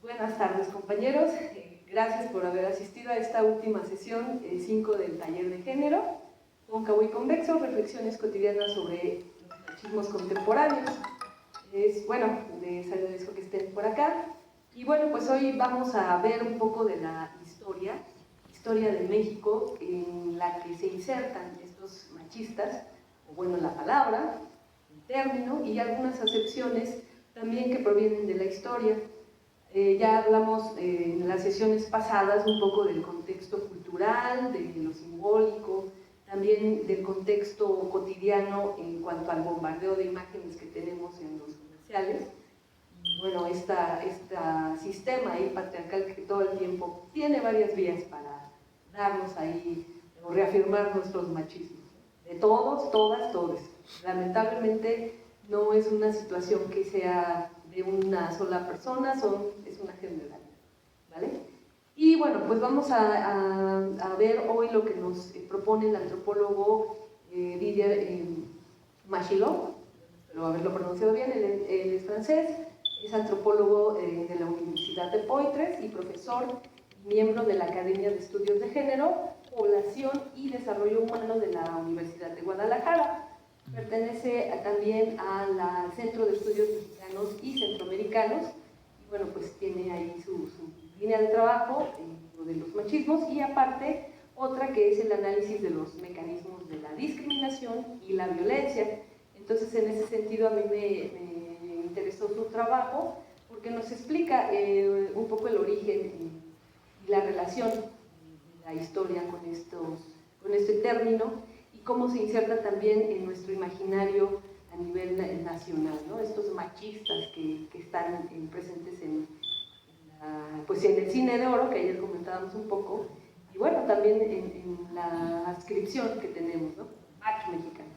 Buenas tardes, compañeros. Gracias por haber asistido a esta última sesión 5 del taller de género, cóncavo y convexo, reflexiones cotidianas sobre los machismos contemporáneos. Les agradezco que estén por acá. Y bueno, pues hoy vamos a ver un poco de la historia de México en la que se insertan estos machistas, o bueno, la palabra, el término y algunas acepciones también que provienen de la historia. Ya hablamos en las sesiones pasadas un poco del contexto cultural, de lo simbólico, también del contexto cotidiano en cuanto al bombardeo de imágenes que tenemos en los comerciales. Bueno, este sistema ahí patriarcal que todo el tiempo tiene varias vías para darnos ahí o reafirmar nuestros machismos. De todos, todas, todos. Lamentablemente no es una situación que sea de una sola persona, es una generalidad, ¿vale? Y bueno, pues vamos a ver hoy lo que nos propone el antropólogo Didier Machilot, espero haberlo pronunciado bien, él es francés, es antropólogo de la Universidad de Poitiers y profesor y miembro de la Academia de Estudios de Género, Población y Desarrollo Humano de la Universidad de Guadalajara. Pertenece también al Centro de Estudios Mexicanos y Centroamericanos, y bueno, pues tiene ahí su línea de trabajo, de los machismos, y aparte otra que es el análisis de los mecanismos de la discriminación y la violencia. Entonces, en ese sentido, a mí me interesó su trabajo, porque nos explica un poco el origen y la relación de la historia con este término, y cómo se inserta también en nuestro imaginario a nivel nacional, ¿no? Estos machistas que están presentes en el cine de oro, que ayer comentábamos un poco, y bueno, también en la adscripción que tenemos, ¿no? Macho mexicano.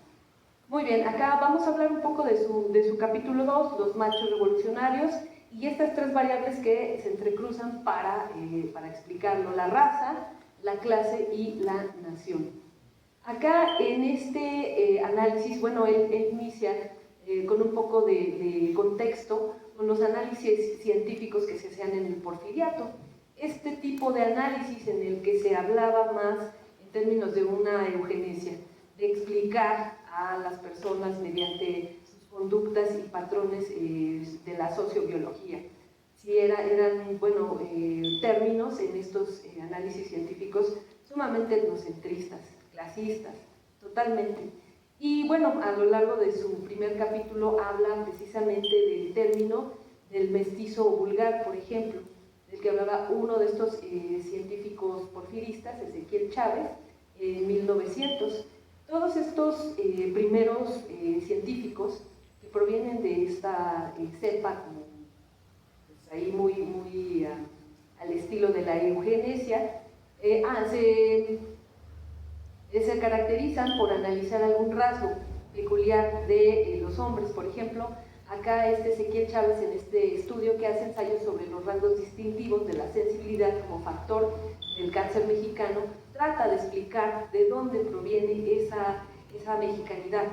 Muy bien, acá vamos a hablar un poco de su capítulo 2, los machos revolucionarios, y estas tres variables que se entrecruzan para explicarlo: la raza, la clase y la nación. Acá en este análisis, bueno, él inicia con un poco de contexto con los análisis científicos que se hacían en el Porfiriato. Este tipo de análisis en el que se hablaba más en términos de una eugenesia, de explicar a las personas mediante sus conductas y patrones de la sociobiología. Sí, eran términos en estos análisis científicos sumamente etnocentristas, clasistas, totalmente. Y bueno, a lo largo de su primer capítulo habla precisamente del término del mestizo vulgar, por ejemplo, del que hablaba uno de estos científicos porfiristas, Ezequiel Chávez, en 1900. Todos estos primeros científicos que provienen de esta cepa, como pues, ahí muy al estilo de la eugenesia, se caracterizan por analizar algún rasgo peculiar de los hombres. Por ejemplo, acá Ezequiel Chávez, en este estudio que hace ensayos sobre los rasgos distintivos de la sensibilidad como factor del cáncer mexicano, trata de explicar de dónde proviene esa mexicanidad.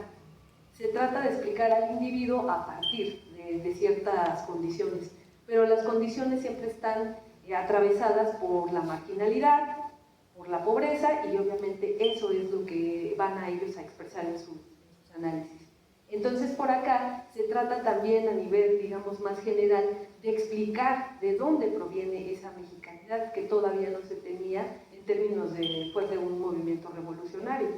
Se trata de explicar al individuo a partir de ciertas condiciones, pero las condiciones siempre están atravesadas por la marginalidad, por la pobreza, y obviamente eso es lo que van a ellos a expresar en sus análisis. Entonces, por acá se trata también a nivel, digamos, más general, de explicar de dónde proviene esa mexicanidad que todavía no se tenía en términos de un movimiento revolucionario.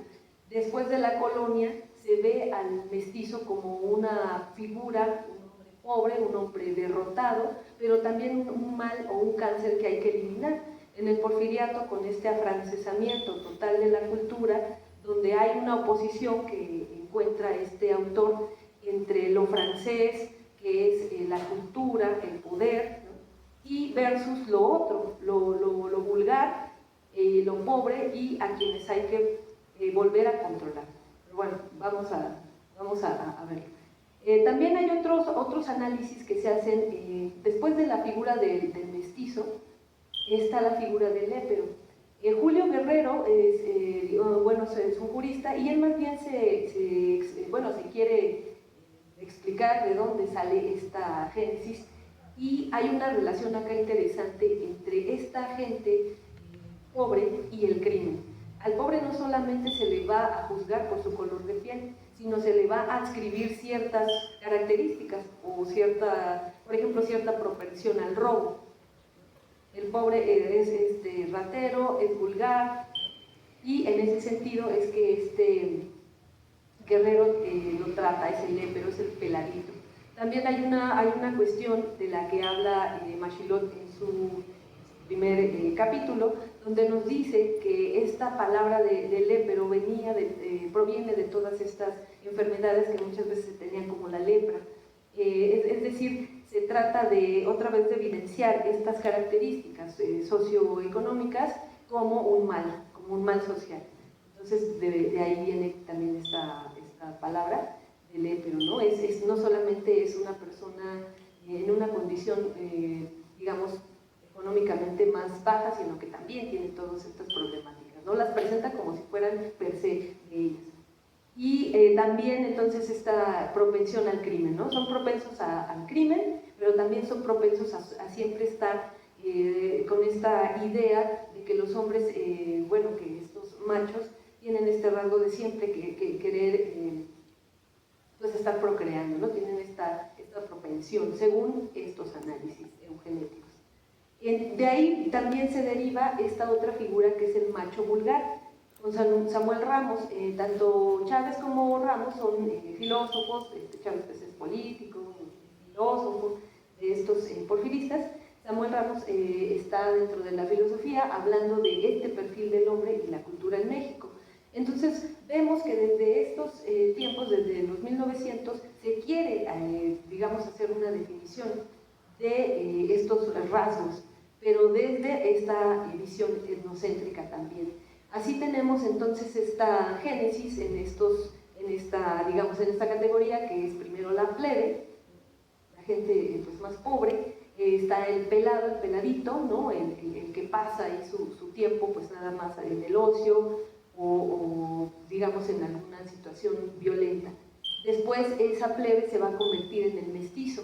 Después de la colonia se ve al mestizo como una figura, un hombre pobre, un hombre derrotado, pero también un mal o un cáncer que hay que eliminar. En el Porfiriato, con este afrancesamiento total de la cultura, donde hay una oposición que encuentra este autor entre lo francés, que es la cultura, el poder, ¿no? Y versus lo otro, lo vulgar, lo pobre, y a quienes hay que volver a controlar. Pero bueno, vamos a ver. También hay otros análisis que se hacen después de la figura del mestizo. Está la figura del lépero. Julio Guerrero es un jurista, y él más bien se quiere explicar de dónde sale esta génesis, y hay una relación acá interesante entre esta gente pobre y el crimen. Al pobre no solamente se le va a juzgar por su color de piel, sino se le va a adscribir ciertas características o por ejemplo, cierta propensión al robo. El pobre es ratero, es vulgar, y en ese sentido es que este Guerrero lo trata, es el lépero, es el peladito. También hay una cuestión de la que habla Machilot en su primer capítulo, donde nos dice que esta palabra de lépero proviene de todas estas enfermedades que muchas veces se tenían como la lepra. Es decir, se trata otra vez de evidenciar estas características socioeconómicas como un mal social. Entonces, de ahí viene también esta palabra de lépero, ¿no? No solamente es una persona en una condición, digamos, económicamente más baja, sino que también tiene todas estas problemáticas, ¿no? Las presenta como si fueran per se de ellas. Y también entonces esta propensión al crimen, ¿no? Son propensos al crimen, pero también son propensos a siempre estar con esta idea de que los hombres, bueno, que estos machos tienen este rasgo de siempre querer pues estar procreando, ¿no? Tienen esta propensión, según estos análisis eugenéticos. De ahí también se deriva esta otra figura que es el macho vulgar. Con Samuel Ramos, tanto Chávez como Ramos son filósofos, Chávez pues, es político, filósofo de estos porfiristas. Samuel Ramos está dentro de la filosofía hablando de este perfil del hombre y la cultura en México. Entonces vemos que desde estos tiempos, desde los 1900, se quiere, digamos, hacer una definición de estos rasgos, pero desde esta visión etnocéntrica también. Así tenemos entonces esta génesis en esta categoría que es primero la plebe, la gente pues, más pobre, está el pelado, el peladito, ¿no? el que pasa ahí su tiempo pues nada más en el ocio o digamos en alguna situación violenta. Después esa plebe se va a convertir en el mestizo,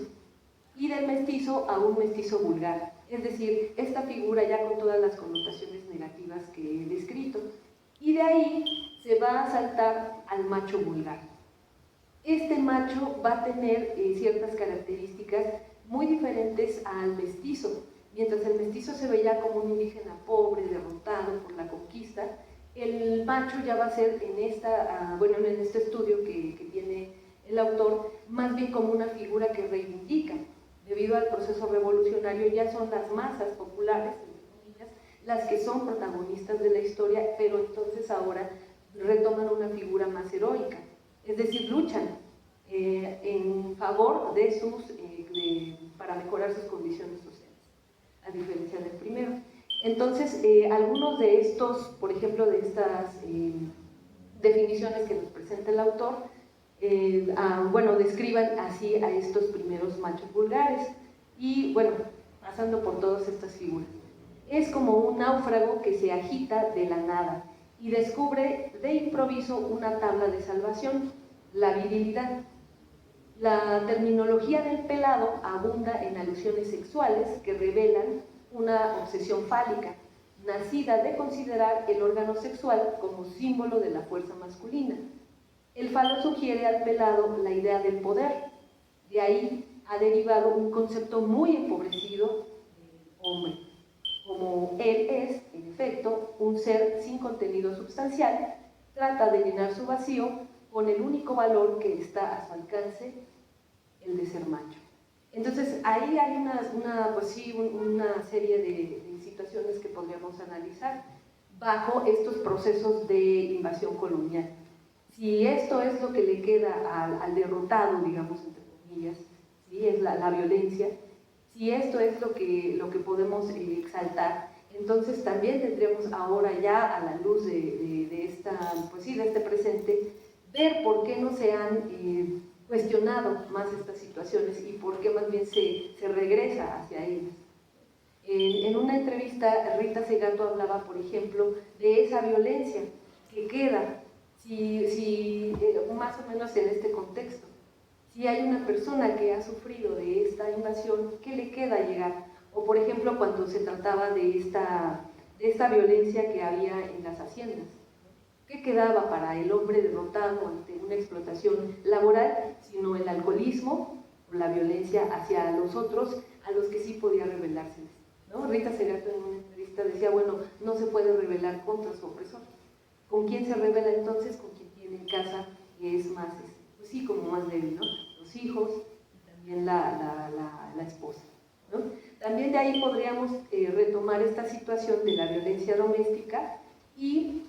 y del mestizo a un mestizo vulgar, es decir, esta figura ya con todas las connotaciones negativas que he descrito, y de ahí se va a saltar al macho vulgar. Este macho va a tener ciertas características muy diferentes al mestizo. Mientras el mestizo se veía como un indígena pobre, derrotado por la conquista, el macho ya va a ser en este estudio que tiene el autor, más bien como una figura que reivindica. Debido al proceso revolucionario ya son las masas populares, las que son protagonistas de la historia, pero entonces ahora retoman una figura más heroica, es decir, luchan en favor para mejorar sus condiciones sociales, a diferencia del primero. Entonces, algunos de estos, por ejemplo, de estas definiciones que nos presenta el autor, describan así a estos primeros machos vulgares y, bueno, pasando por todas estas figuras. Es como un náufrago que se agita de la nada y descubre de improviso una tabla de salvación, la virilidad. La terminología del pelado abunda en alusiones sexuales que revelan una obsesión fálica, nacida de considerar el órgano sexual como símbolo de la fuerza masculina. El falo sugiere al pelado la idea del poder, de ahí ha derivado un concepto muy empobrecido del hombre. Como él es, en efecto, un ser sin contenido substancial, trata de llenar su vacío con el único valor que está a su alcance, el de ser macho. Entonces, ahí hay una serie de situaciones que podríamos analizar bajo estos procesos de invasión colonial. Si esto es lo que le queda al derrotado, digamos, entre comillas, ¿sí? Es la violencia, si esto es lo que podemos exaltar, entonces también tendremos ahora ya a la luz de este presente, ver por qué no se han cuestionado más estas situaciones y por qué más bien se regresa hacia ellas. En una entrevista, Rita Segato hablaba, por ejemplo, de esa violencia que queda, más o menos en este contexto. Si hay una persona que ha sufrido de esta invasión, ¿qué le queda llegar? O por ejemplo, cuando se trataba de esta violencia que había en las haciendas. ¿Qué quedaba para el hombre derrotado ante una explotación laboral, sino el alcoholismo o la violencia hacia los otros, a los que sí podía rebelarse, ¿no? Rita Segato en una entrevista decía, bueno, no se puede rebelar contra su opresor. ¿Con quién se rebela entonces? Con quien tiene en casa, que es más, pues sí, como más débil, ¿no? Los hijos y también la esposa, ¿no? También de ahí podríamos retomar esta situación de la violencia doméstica y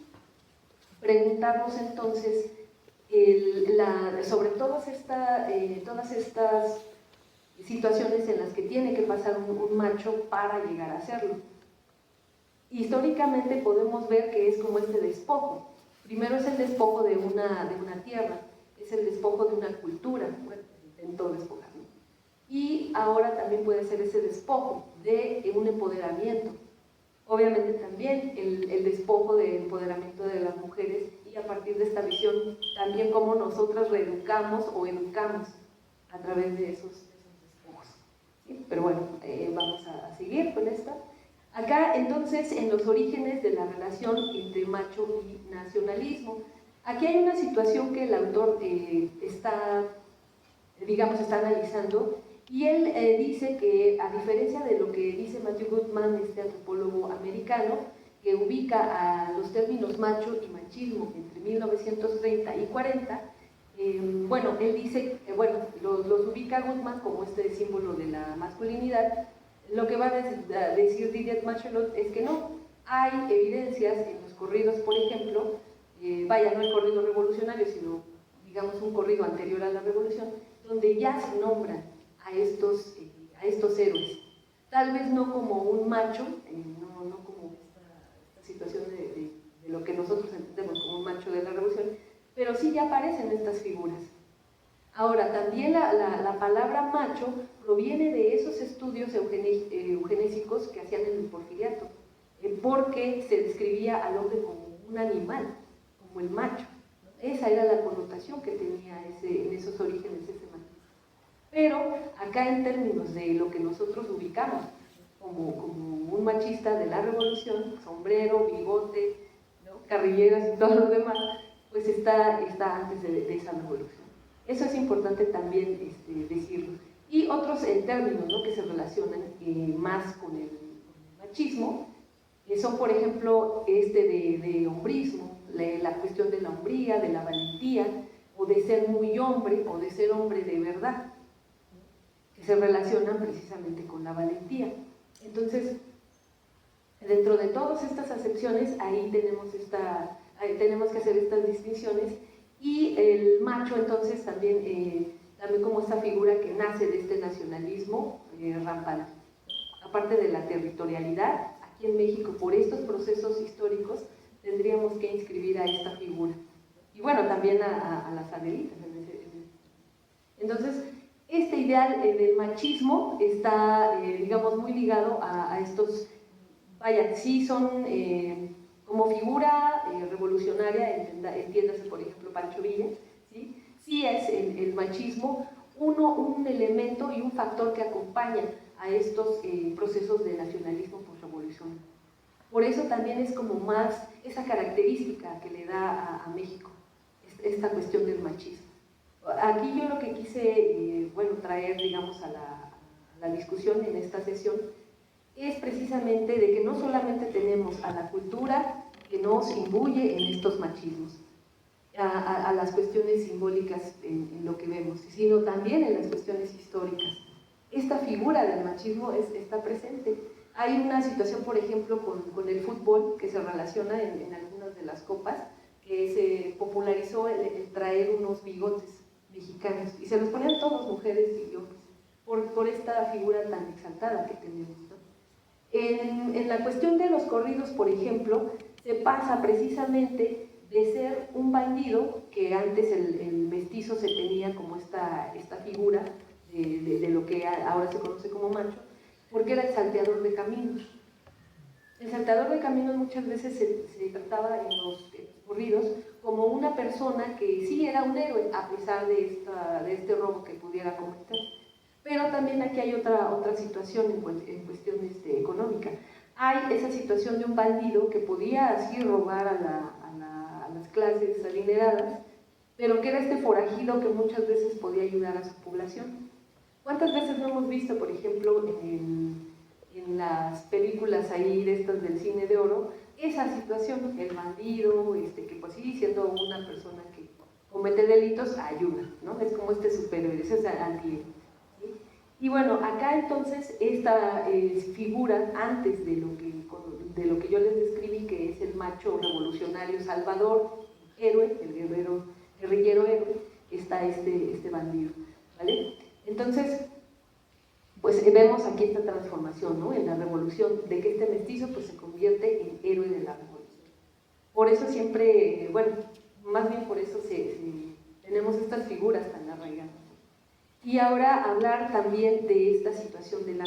preguntarnos entonces sobre todas estas situaciones en las que tiene que pasar un macho para llegar a serlo. Históricamente podemos ver que es como este despojo. Primero es el despojo de una tierra, es el despojo de una cultura, bueno, intentó despojar, ¿no? Y ahora también puede ser ese despojo de un empoderamiento. Obviamente también el despojo del empoderamiento de las mujeres y a partir de esta visión también cómo nosotras reeducamos o educamos a través de esos despojos. ¿Sí? Pero bueno, vamos a seguir con esto. Acá entonces en los orígenes de la relación entre macho y nacionalismo, aquí hay una situación que el autor está analizando. Y él dice que, a diferencia de lo que dice Matthew Goodman, este antropólogo americano, que ubica a los términos macho y machismo entre 1930 y 40, bueno, él dice, los ubica Goodman como este símbolo de la masculinidad. Lo que va a decir Didier Machelot es que no, hay evidencias en los corridos, por ejemplo, no el corrido revolucionario, sino, digamos, un corrido anterior a la revolución, donde ya se nombran a estos héroes, tal vez no como un macho, no como esta situación de lo que nosotros entendemos como un macho de la revolución, pero sí ya aparecen estas figuras. Ahora, también la palabra macho proviene de esos estudios eugenésicos que hacían en el Porfiriato, porque se describía al hombre como un animal, como el macho. Esa era la connotación que tenía en esos orígenes ese macho. Pero acá en términos de lo que nosotros ubicamos como un machista de la revolución, sombrero, bigote, ¿no? Carrilleras y todo lo demás, pues está antes de esa revolución. Eso es importante también decirlo. Y otros términos, ¿no?, que se relacionan más con el machismo, son por ejemplo de hombrismo, la cuestión de la hombría, de la valentía, o de ser muy hombre, o de ser hombre de verdad, que se relacionan precisamente con la valentía. Entonces, dentro de todas estas acepciones, ahí tenemos que hacer estas distinciones, y el macho entonces también como esta figura que nace de este nacionalismo rampante. Aparte de la territorialidad, aquí en México, por estos procesos históricos, tendríamos que inscribir a esta figura. Y bueno, también a las Adelitas. Entonces, este ideal del machismo está, digamos, muy ligado a estos, sí son como figura revolucionaria, entiéndase por ejemplo Pancho Villa, sí es el machismo un elemento y un factor que acompaña a estos procesos de nacionalismo post-revolucionario. Por eso también es como más esa característica que le da a México, esta cuestión del machismo. Aquí yo lo que quise traer, digamos, a la discusión en esta sesión es precisamente de que no solamente tenemos a la cultura que nos imbuye en estos machismos, a las cuestiones simbólicas en lo que vemos, sino también en las cuestiones históricas. Esta figura del machismo está presente. Hay una situación, por ejemplo, con el fútbol que se relaciona en algunas de las copas, que se popularizó el traer unos bigotes mexicanos, y se los ponían todos, mujeres y hombres, por esta figura tan exaltada que tenemos, ¿no? En la cuestión de los corridos, por ejemplo, se pasa precisamente de ser un bandido, que antes el mestizo se tenía como esta figura de lo que ahora se conoce como macho, porque era el salteador de caminos. El salteador de caminos muchas veces se trataba en los ocurridos, como una persona que sí era un héroe a pesar de este robo que pudiera cometer. Pero también aquí hay otra situación en cuestión económica. Hay esa situación de un bandido que podía así robar a las clases adineradas, pero que era este forajido que muchas veces podía ayudar a su población. ¿Cuántas veces no hemos visto, por ejemplo, en las películas ahí de estas del cine de oro, esa situación, el bandido, que pues sí, siendo una persona que comete delitos, ayuda, ¿no? Es como este superhéroe, ese es antihéroe, ¿sí? Y bueno, acá entonces esta figura, antes de lo que yo les describí, que es el macho revolucionario salvador, héroe, el guerrillero héroe, está este bandido, ¿vale? Entonces, pues vemos aquí esta transformación, ¿no? En la revolución, de que este mestizo pues se convierte en héroe de la revolución. Por eso siempre, bueno, más bien por eso tenemos estas figuras tan arraigadas. Y ahora hablar también de esta situación de la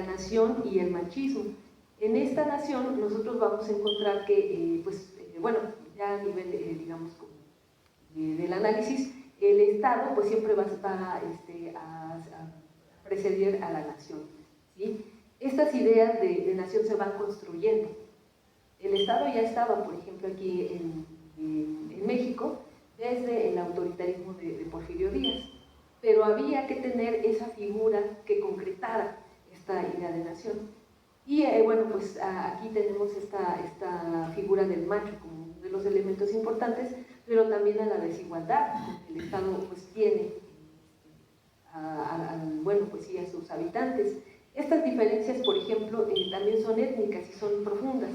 nación y el machismo. En esta nación nosotros vamos a encontrar que, bueno, ya a nivel, digamos, del análisis, el Estado pues siempre va a preceder a la nación, ¿sí? Estas ideas de nación se van construyendo. El Estado ya estaba, por ejemplo, aquí en México, desde el autoritarismo de Porfirio Díaz, pero había que tener esa figura que concretara esta idea de nación. Y bueno, pues aquí tenemos esta figura del macho como uno de los elementos importantes, pero también a la desigualdad que el Estado pues tiene bueno, pues sí, a sus habitantes. Estas diferencias, por ejemplo, también son étnicas y son profundas.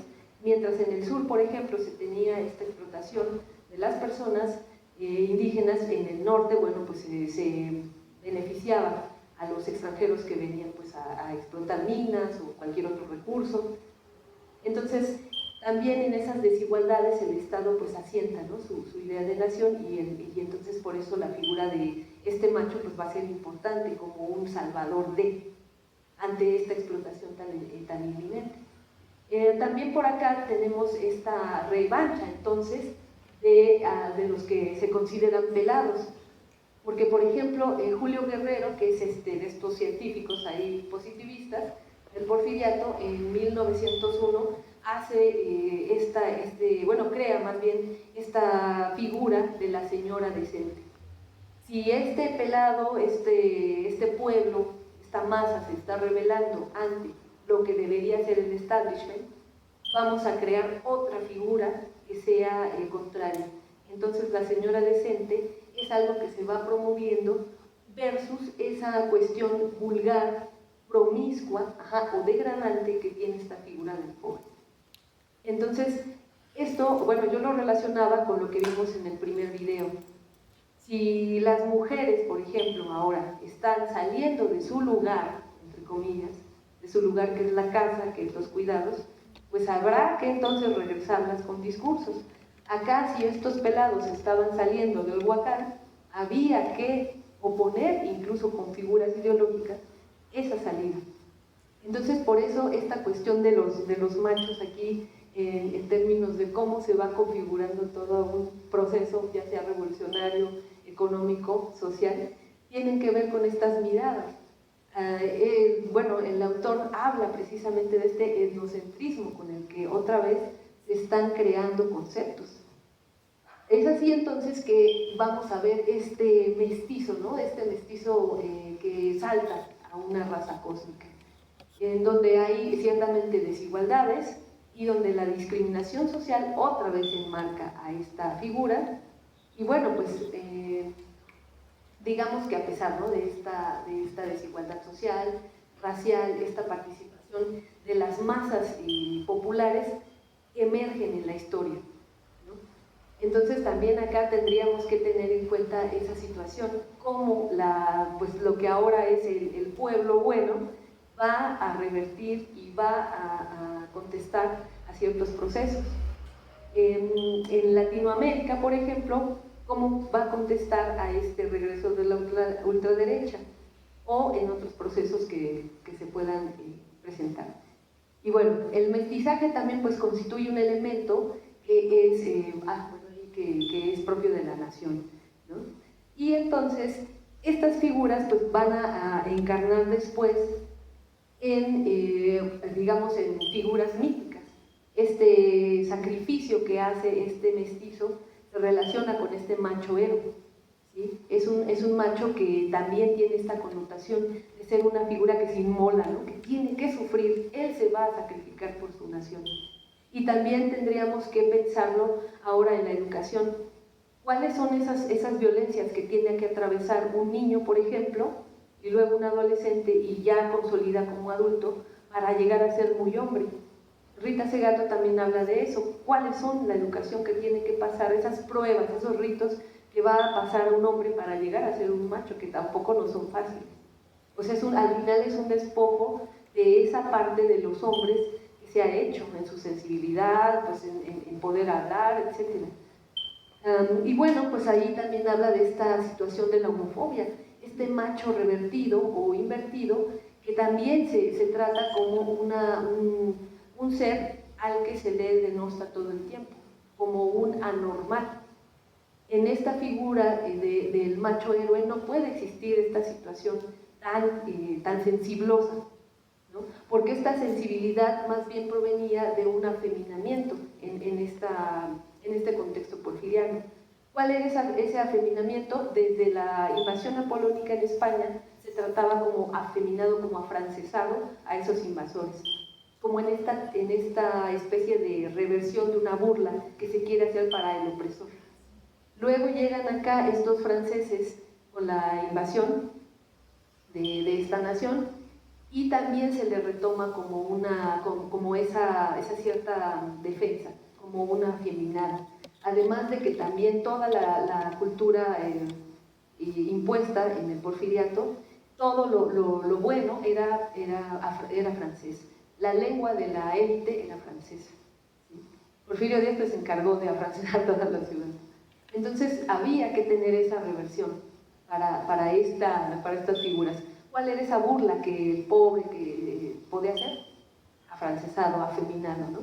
Mientras en el sur, por ejemplo, se tenía esta explotación de las personas indígenas, en el norte, bueno, pues se beneficiaba a los extranjeros que venían pues a explotar minas o cualquier otro recurso. Entonces, también en esas desigualdades el Estado pues asienta, ¿no? su idea de nación y entonces por eso la figura de este macho pues va a ser importante como un salvador ante esta explotación tan inminente. También por acá tenemos esta revancha entonces de los que se consideran pelados, porque por ejemplo Julio Guerrero, que es de estos científicos ahí positivistas del Porfiriato, en 1901 hace crea más bien esta figura de la señora decente. Si este pelado, este pueblo, esta masa se está rebelando ante lo que debería ser el establishment, vamos a crear otra figura que sea contraria. Entonces la señora decente es algo que se va promoviendo versus esa cuestión vulgar, promiscua o degradante que tiene esta figura del pobre. Entonces, esto, bueno, yo lo relacionaba con lo que vimos en el primer video. Si las mujeres, por ejemplo, ahora están saliendo de su lugar, entre comillas, de su lugar que es la casa, que es los cuidados, pues habrá que entonces regresarlas con discursos. Acá, si estos pelados estaban saliendo del Huacán, había que oponer, incluso con figuras ideológicas, esa salida. Entonces, por eso esta cuestión de los machos aquí, en términos de cómo se va configurando todo un proceso, ya sea revolucionario, económico, social, tienen que ver con estas miradas. Bueno, el autor habla precisamente de este etnocentrismo con el que otra vez se están creando conceptos. Es así entonces que vamos a ver este mestizo, ¿no? Este mestizo que salta a una raza cósmica, en donde hay ciertamente desigualdades y donde la discriminación social otra vez enmarca a esta figura. Y bueno, pues digamos que a pesar, ¿no?, de esta desigualdad social, racial, esta participación de las masas populares emergen en la historia, ¿no? Entonces también acá tendríamos que tener en cuenta esa situación, cómo pues lo que ahora es el pueblo bueno va a revertir y va a contestar a ciertos procesos. En Latinoamérica, por ejemplo, cómo va a contestar a este regreso de la ultraderecha o en otros procesos que se puedan presentar. Y bueno, el mestizaje también pues constituye un elemento que es, que es propio de la nación, ¿no? Y entonces estas figuras pues, van a encarnar después en, digamos, en figuras míticas. Este sacrificio que hace este mestizo se relaciona con este macho héroe, ¿sí? Es un macho que también tiene esta connotación de ser una figura que se inmola, ¿no? Que tiene que sufrir, él se va a sacrificar por su nación. Y también tendríamos que pensarlo ahora en la educación. ¿Cuáles son esas violencias que tiene que atravesar un niño, por ejemplo, y luego un adolescente y ya consolida como adulto para llegar a ser muy hombre? Rita Segato también habla de eso. ¿Cuáles son la educación que tiene que pasar, esas pruebas, esos ritos que va a pasar a un hombre para llegar a ser un macho, que tampoco no son fáciles? O sea, al final es un despojo de esa parte de los hombres que se ha hecho en su sensibilidad, pues en poder hablar, etc. Y bueno, pues ahí también habla de esta situación de la homofobia, este macho revertido o invertido, que también se trata como un ser al que se le denosta todo el tiempo, como un anormal. En esta figura del macho héroe no puede existir esta situación tan sensiblosa, ¿no? Porque esta sensibilidad más bien provenía de un afeminamiento en este contexto porfiriano. ¿Cuál era ese afeminamiento? Desde la invasión napoleónica en España se trataba como afeminado, como afrancesado a esos invasores, como en esta especie de reversión de una burla que se quiere hacer para el opresor. Luego llegan acá estos franceses con la invasión de esta nación y también se le retoma como esa cierta defensa, como una afeminada. Además de que también toda la cultura impuesta en el porfiriato, todo lo bueno era francés. La lengua de la élite era francesa. Porfirio Díaz se encargó de afrancesar toda la ciudad. Entonces había que tener esa reversión para estas figuras. ¿Cuál era esa burla que el pobre que podía hacer? Afrancesado, afeminado, ¿no?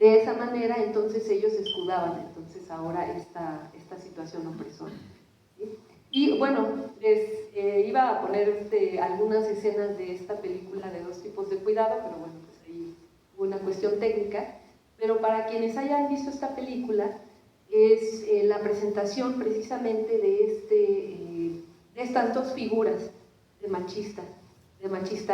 De esa manera entonces ellos escudaban entonces ahora esta situación opresora, ¿sí? Y bueno, les iba a poner algunas escenas de esta película de Dos tipos de cuidado, pero bueno, pues ahí hubo una cuestión técnica. Pero para quienes hayan visto esta película, es la presentación precisamente de estas dos figuras de machista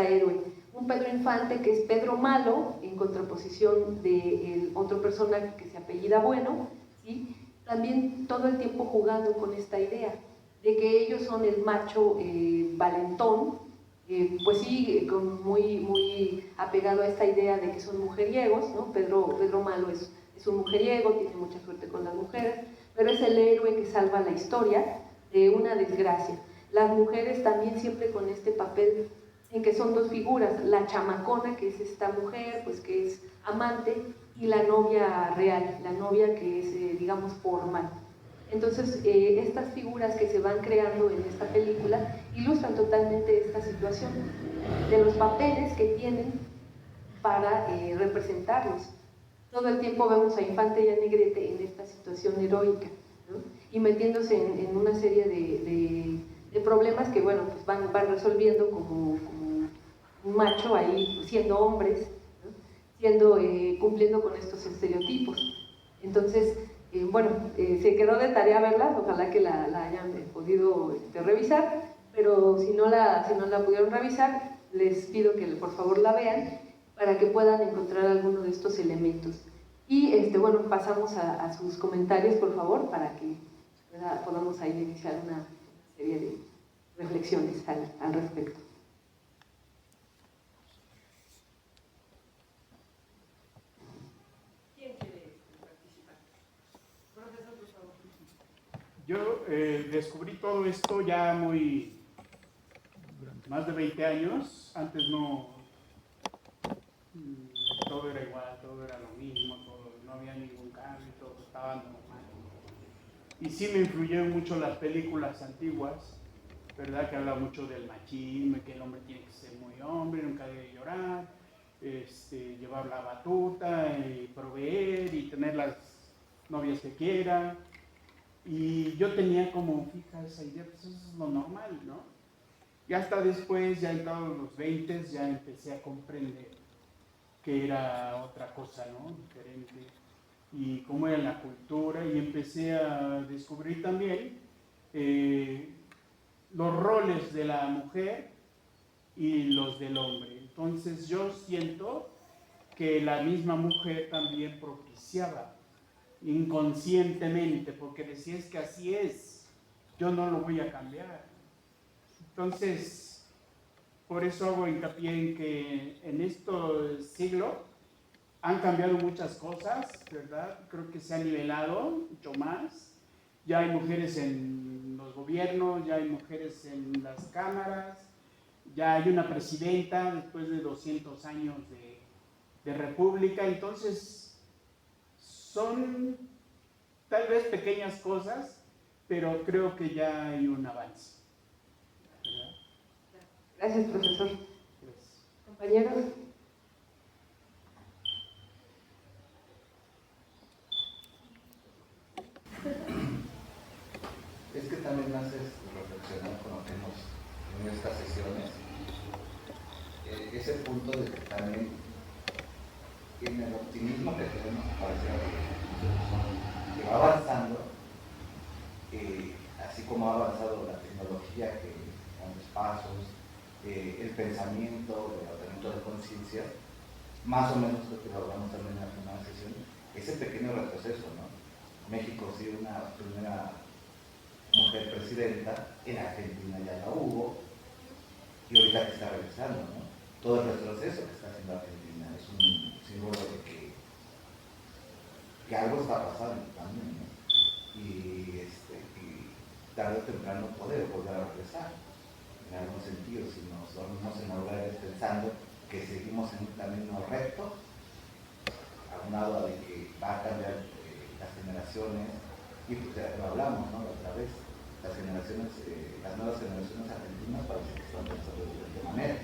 héroe. Un Pedro Infante que es Pedro malo, en contraposición del otro personaje que se apellida Bueno, ¿sí? También todo el tiempo jugando con esta idea de que ellos son el macho valentón, pues sí, muy apegado a esta idea de que son mujeriegos, ¿no? Pedro malo es un mujeriego, tiene mucha suerte con las mujeres, pero es el héroe que salva la historia de una desgracia. Las mujeres también siempre con este papel en que son dos figuras, la chamacona, que es esta mujer, pues que es amante, y la novia real, la novia que es, digamos, formal. Entonces, estas figuras que se van creando en esta película ilustran totalmente esta situación de los papeles que tienen para representarlos. Todo el tiempo vemos a Infante y a Negrete en esta situación heroica, ¿no? Y metiéndose en una serie de problemas que, bueno, pues van resolviendo como un macho ahí, siendo hombres, ¿no? Cumpliendo con estos estereotipos. Entonces, bueno, se quedó de tarea verla, ojalá que la hayan podido revisar, pero si no la pudieron revisar, les pido que por favor la vean para que puedan encontrar alguno de estos elementos. Y bueno, pasamos a sus comentarios, por favor, para que podamos ahí iniciar una serie de reflexiones al respecto. ¿Quién quiere participar? Profesor, por favor. Yo descubrí todo esto ya más de 20 años. Antes no, todo era igual, todo era lo mismo, no había ningún cambio, todo estaba normal. Y sí me influyeron mucho las películas antiguas, ¿verdad? Que habla mucho del machismo, que el hombre tiene que ser muy hombre, nunca debe llorar, llevar la batuta, y proveer y tener las novias que quieran. Y yo tenía como fija esa idea, pues eso es lo normal, ¿no? Y hasta después, ya entrado en los 20, ya empecé a comprender que era otra cosa, ¿no? Diferente. Y cómo era la cultura, y empecé a descubrir también los roles de la mujer y los del hombre. Entonces yo siento que la misma mujer también propiciaba inconscientemente, porque decía, es que así es, yo no lo voy a cambiar. Entonces, por eso hago hincapié en que en este siglo han cambiado muchas cosas, ¿verdad? Creo que se ha nivelado mucho más. Ya hay mujeres en los gobiernos, ya hay mujeres en las cámaras, ya hay una presidenta después de 200 años de república. Entonces, son tal vez pequeñas cosas, pero creo que ya hay un avance, ¿verdad? Gracias, profesor. Gracias. Compañeros. Es que también me haces reflexionar con lo que hemos en estas sesiones, ese punto de que también en el optimismo que tenemos pareciera que va avanzando, así como ha avanzado la tecnología, que con los pasos, el pensamiento, el tratamiento de conciencia, más o menos lo que lo hablamos también en la primera sesión, ese pequeño retroceso, ¿no? México sí, una primera mujer presidenta, en Argentina ya la hubo, y ahorita que está regresando, ¿no? Todo el retroceso que está haciendo Argentina es un símbolo de que algo está pasando también, ¿no? Y tarde o temprano poder volver a regresar, en algún sentido, si nos dormimos en lugares pensando que seguimos en un camino recto, aunado a de que va a cambiar las generaciones, y pues ya lo hablamos, ¿no? Otra vez, las generaciones, las nuevas generaciones argentinas parece que están pensando de diferente manera.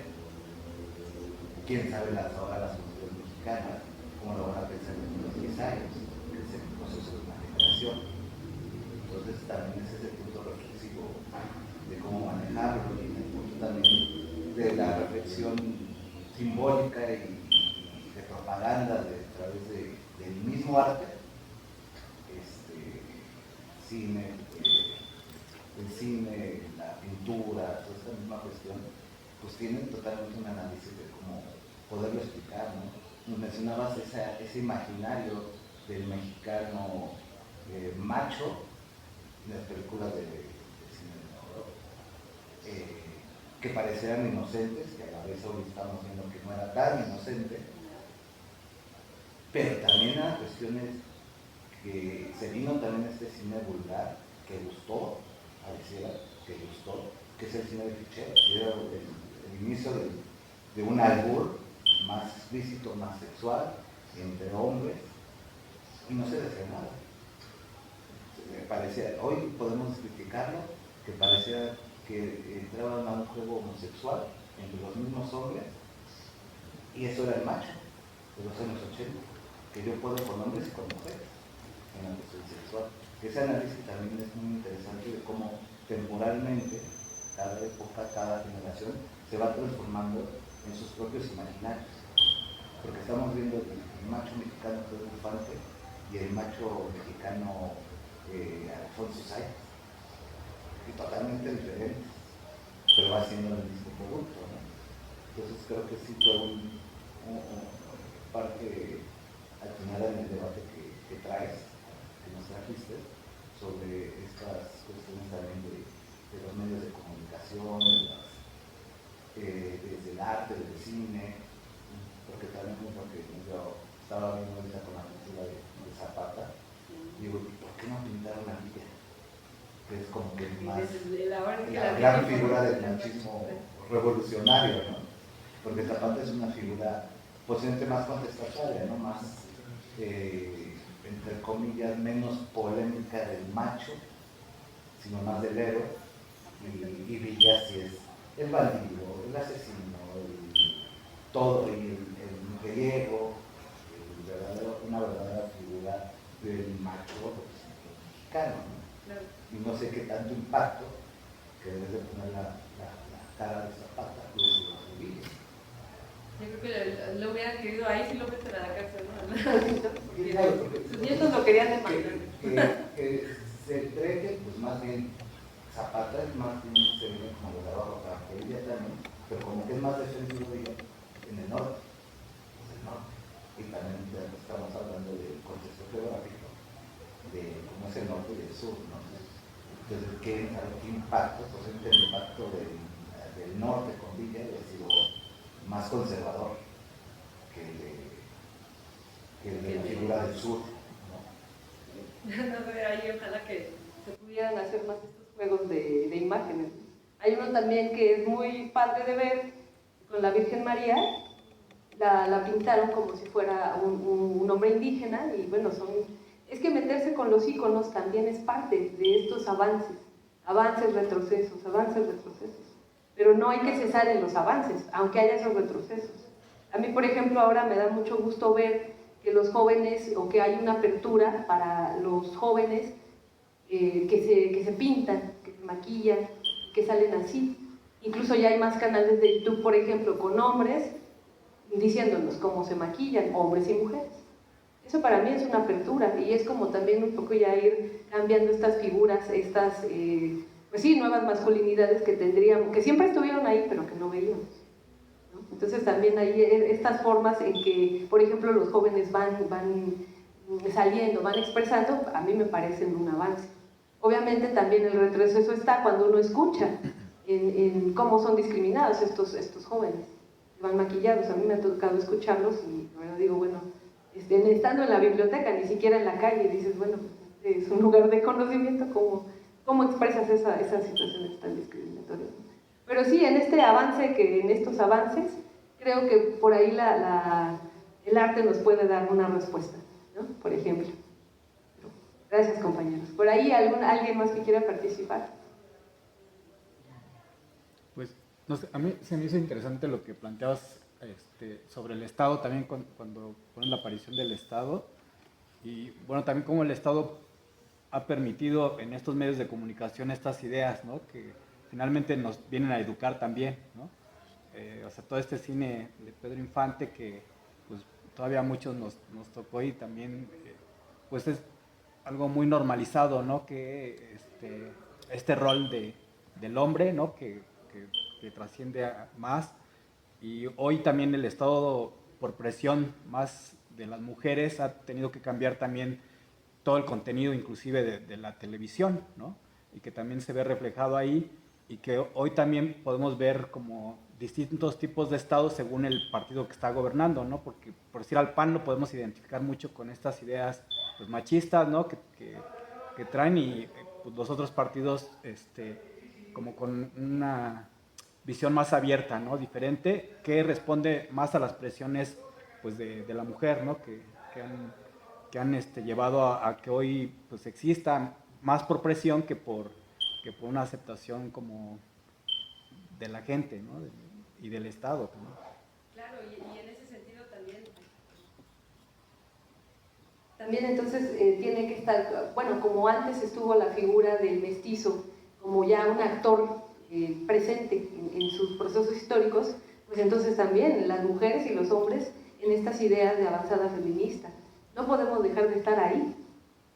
Quién sabe ahora las mujeres mexicanas, cómo lo van a pensar en unos 10 años, que es el proceso de una generación. Entonces también es ese punto reflexivo de cómo manejarlo, y el punto también de la reflexión simbólica y de propaganda a través del mismo arte, cine, el cine, la pintura, toda esta misma cuestión, pues tienen totalmente un análisis de cómo poderlo explicar, ¿no? Nos mencionabas ese imaginario del mexicano macho en las películas de cine de horror, que parecieran inocentes, que a la vez hoy estamos viendo que no era tan inocente, pero también a cuestiones que se vino también este cine vulgar, que gustó, pareciera que gustó, que es el cine de Fichet, que era el inicio de un albur más explícito, más sexual, entre hombres, y no se decía nada. Parecía, hoy podemos criticarlo, que parecía que entraban a un juego homosexual entre los mismos hombres, y eso era el macho de los años 80, que yo puedo con hombres y con mujeres en la cuestión sexual. Ese análisis también es muy interesante de cómo temporalmente, cada época, cada generación, se va transformando en sus propios imaginarios. Porque estamos viendo el macho mexicano Pedro Infante y el macho mexicano Alfonso Sayas, y totalmente diferentes, pero va siendo el mismo producto, ¿no? Entonces creo que sí fue parte al final en el debate que traes, que nos trajiste, sobre estas cuestiones también de los medios de comunicación, desde el arte, desde el cine, porque también es lo que yo estaba viendo ahorita con la pintura de Zapata, digo, ¿por qué no pintaron a Villa? Que es como que más la gran figura del machismo revolucionario, ¿no? Porque Zapata es una figura posiblemente más contestataria, ¿no? Más, entre comillas, menos polémica del macho, sino más del héroe, y Villa sí es el bandido, el asesino, todo, y el mujeriego, una verdadera figura del macho mexicano, ¿no? Claro. Y no sé qué tanto impacto que debes de poner la cara de Zapata y de sus rodillas. Yo creo que lo hubieran querido ahí si lo meten a la cárcel, ¿no? Porque Sus nietos lo querían demandar. que se cree que, pues más bien, Zapata es más bien, se viene como de abajo para ella también, pero como que es más defensivo en el norte, y también estamos hablando del contexto geográfico, de cómo es el norte y el sur, ¿no? Entonces, ¿qué impacto? Pues el impacto del norte con Villa ha sido más conservador que el de la figura del sur, ¿no? No sé, ahí ojalá que se pudieran hacer más estos juegos de imágenes. Hay uno también que es muy padre de ver, con la Virgen María, la pintaron como si fuera un hombre indígena, y bueno, es que meterse con los íconos también es parte de estos avances, retrocesos, pero no hay que cesar en los avances, aunque haya esos retrocesos. A mí, por ejemplo, ahora me da mucho gusto ver que los jóvenes, o que hay una apertura para los jóvenes que se pintan, que se maquillan, que salen así. Incluso ya hay más canales de YouTube, por ejemplo, con hombres diciéndonos cómo se maquillan, hombres y mujeres. Eso para mí es una apertura, y es como también un poco ya ir cambiando estas figuras, estas, pues sí, nuevas masculinidades que tendríamos, que siempre estuvieron ahí, pero que no veíamos, ¿no? Entonces también hay estas formas en que, por ejemplo, los jóvenes van saliendo, van expresando, a mí me parecen un avance. Obviamente también el retroceso está cuando uno escucha en cómo son discriminados estos jóvenes, van maquillados. A mí me ha tocado escucharlos y bueno, digo, bueno, estando en la biblioteca, ni siquiera en la calle, dices, bueno, pues, es un lugar de conocimiento, ¿cómo expresas esas situaciones tan discriminatorias? Pero sí, en estos avances, creo que por ahí el arte nos puede dar una respuesta, ¿no? Por ejemplo. Gracias, compañeros. ¿Por ahí alguien más que quiera participar? Pues, no sé, a mí se me hizo interesante lo que planteabas sobre el Estado, también cuando ponen la aparición del Estado, y bueno, también cómo el Estado ha permitido en estos medios de comunicación estas ideas, ¿no? Que finalmente nos vienen a educar también, ¿no? O sea, todo este cine de Pedro Infante que pues todavía a muchos nos tocó, y también pues es algo muy normalizado, ¿no? Que este rol del hombre, ¿no? Que trasciende a más, y hoy también el Estado, por presión más de las mujeres, ha tenido que cambiar también todo el contenido, inclusive de la televisión, ¿no? Y que también se ve reflejado ahí, y que hoy también podemos ver como distintos tipos de estados según el partido que está gobernando, ¿no? Porque, por decir, al PAN lo podemos identificar mucho con estas ideas pues, machistas, ¿no? Que traen, y pues, los otros partidos como con una visión más abierta, ¿no? Diferente, que responde más a las presiones pues, de la mujer, ¿no? Que han llevado a que hoy pues, exista más por presión que por una aceptación como de la gente, ¿no? Y del Estado, ¿no? Claro, y en ese sentido también entonces tiene que estar, bueno, como antes estuvo la figura del mestizo como ya un actor presente en sus procesos históricos, pues entonces también las mujeres y los hombres en estas ideas de avanzada feminista. No podemos dejar de estar ahí.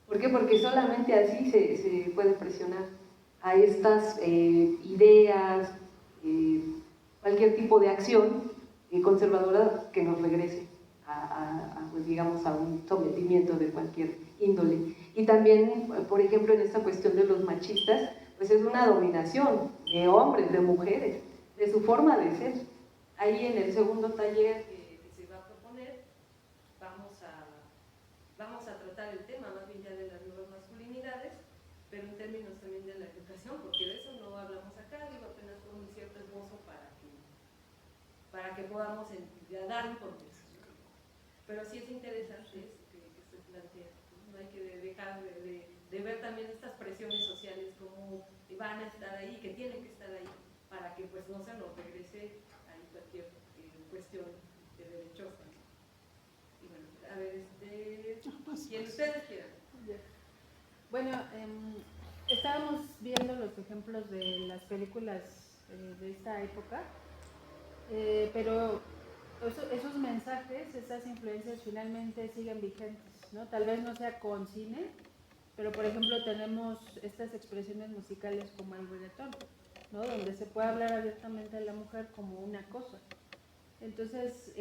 ¿Por qué? Porque solamente así se puede presionar a estas ideas, cualquier tipo de acción conservadora que nos regrese pues digamos, a un sometimiento de cualquier índole. Y también, por ejemplo, en esta cuestión de los machistas, pues es una dominación de hombres, de mujeres, de su forma de ser. Ahí en el segundo taller que se va a proponer, vamos a tratar el tema más bien ya de las nuevas masculinidades, pero en términos también de la educación, porque de eso no hablamos acá, digo, apenas fue un cierto esbozo para que podamos ya dar un contexto. Pero sí es interesante que se plantea, ¿no? Hay que dejar de ver también estas presiones sociales como van a estar ahí, que tienen que estar ahí, para que pues no se nos regrese ahí cualquier cuestión de derechosa. Y bueno, a ver, quien ustedes quieran. Bueno, estábamos viendo los ejemplos de las películas de esta época, pero esos mensajes, esas influencias finalmente siguen vigentes, ¿no? Tal vez no sea con cine, pero por ejemplo tenemos estas expresiones musicales como el reggaetón, ¿no? Donde se puede hablar abiertamente a la mujer como una cosa. Entonces,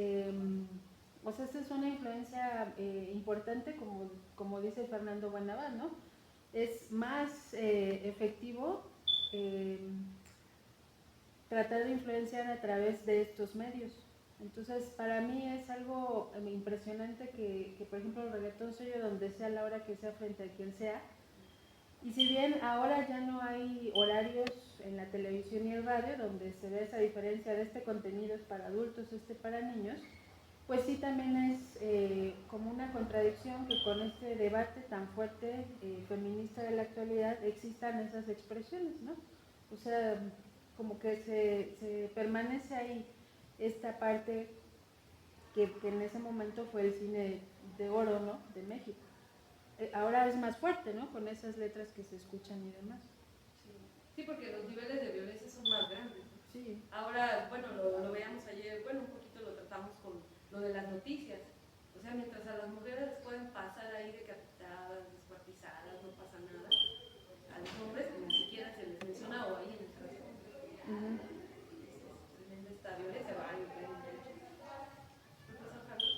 o sea, esta es una influencia importante, como dice Fernando Buenavaz, ¿no? Es más efectivo tratar de influenciar a través de estos medios. Entonces, para mí es algo impresionante que, por ejemplo, el reggaetón se oye donde sea, a la hora que sea, frente a quien sea. Y si bien ahora ya no hay horarios en la televisión y el radio donde se ve esa diferencia de este contenido es para adultos, este para niños, pues sí también es como una contradicción que con este debate tan fuerte feminista de la actualidad existan esas expresiones, ¿no? O sea, como que se permanece ahí esta parte que en ese momento fue el cine de oro, ¿no? De México. Ahora es más fuerte, ¿no? Con esas letras que se escuchan y demás. Sí, sí, porque los niveles de violencia son más grandes, ¿no? Sí. Ahora, bueno, lo veíamos ayer, bueno, un poquito lo tratamos con lo de las noticias. O sea, mientras a las mujeres les pueden pasar ahí decapitadas, descuartizadas, no pasa nada, a los hombres ni siquiera se les menciona o ahí en el trasfondo. Es tremenda esta violencia, va en pleno derecho. Profesor Carlos.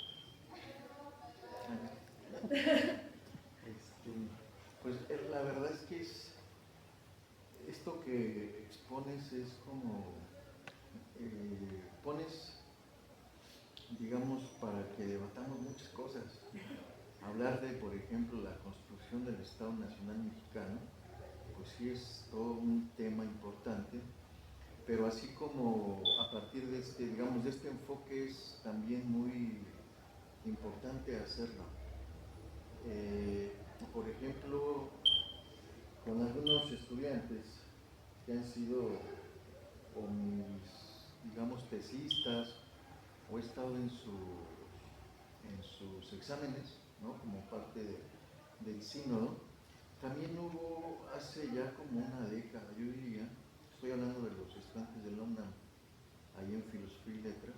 Pues la verdad es que esto que expones es como pones, digamos, para que debatamos muchas cosas. Hablar de, por ejemplo, la construcción del Estado Nacional Mexicano, pues sí es todo un tema importante, pero así como a partir de este, digamos, de este enfoque es también muy importante hacerlo. Por ejemplo, con algunos estudiantes que han sido o mis, digamos, tesistas o he estado en sus exámenes, ¿no? Como parte del sínodo, también hubo hace ya como una década, yo diría, estoy hablando de los estudiantes de la UNAM, ahí en Filosofía y Letras,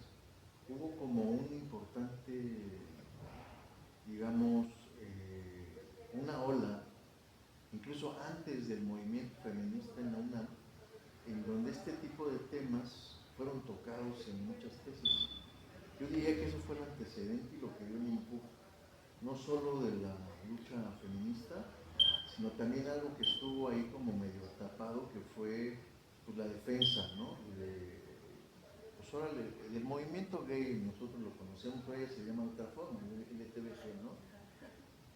hubo como un importante, digamos, una ola, incluso antes del movimiento feminista en la UNAM, en donde este tipo de temas fueron tocados en muchas tesis. Yo diría que eso fue el antecedente y lo que dio el impulso, no solo de la lucha feminista, sino también algo que estuvo ahí como medio tapado, que fue pues, la defensa, ¿no? Pues ahora del movimiento gay, nosotros lo conocemos, pero ella se llama de otra forma, el LTBG, ¿no?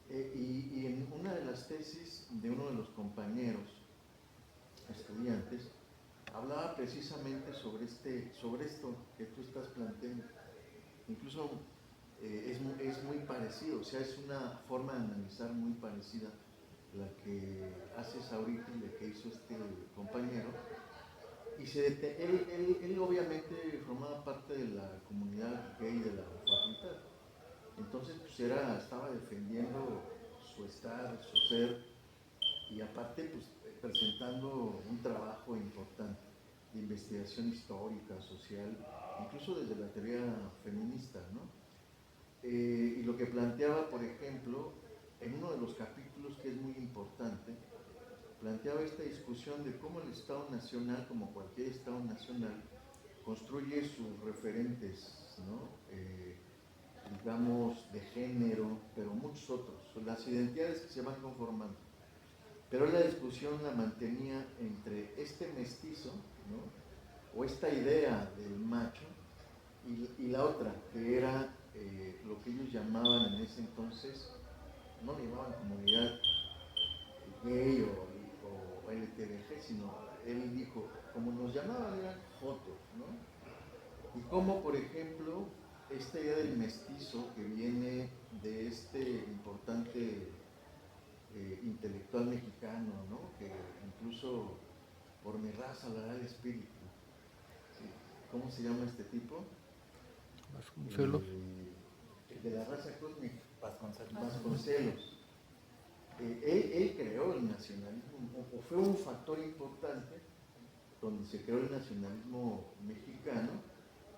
Y en una de las tesis de uno de los compañeros estudiantes, hablaba precisamente sobre esto que tú estás planteando. Incluso es muy parecido, o sea, es una forma de analizar muy parecida la que haces ahorita y la que hizo este compañero. Y él obviamente formaba parte de la comunidad gay de la facultad. Entonces, pues estaba defendiendo su estar, su ser, y aparte, pues presentando un trabajo importante de investigación histórica, social, incluso desde la teoría feminista, ¿no? Y lo que planteaba, por ejemplo, en uno de los capítulos que es muy importante, planteaba esta discusión de cómo el Estado Nacional, como cualquier Estado Nacional, construye sus referentes, ¿no? Digamos, de género, pero muchos otros, las identidades que se van conformando. Pero la discusión la mantenía entre este mestizo, ¿no? O esta idea del macho, y la otra, que era lo que ellos llamaban en ese entonces, no le llamaban comunidad gay o LTBG, sino él dijo, como nos llamaban eran jotos, ¿no? Y como, por ejemplo, esta idea del mestizo que viene de este importante intelectual mexicano, ¿no? Que incluso por mi raza la da el espíritu. ¿Sí? ¿Cómo se llama este tipo? Vasconcelos. El de la raza cósmica. Vasconcelos. Vasconcelos. él creó el nacionalismo, o fue un factor importante donde se creó el nacionalismo mexicano,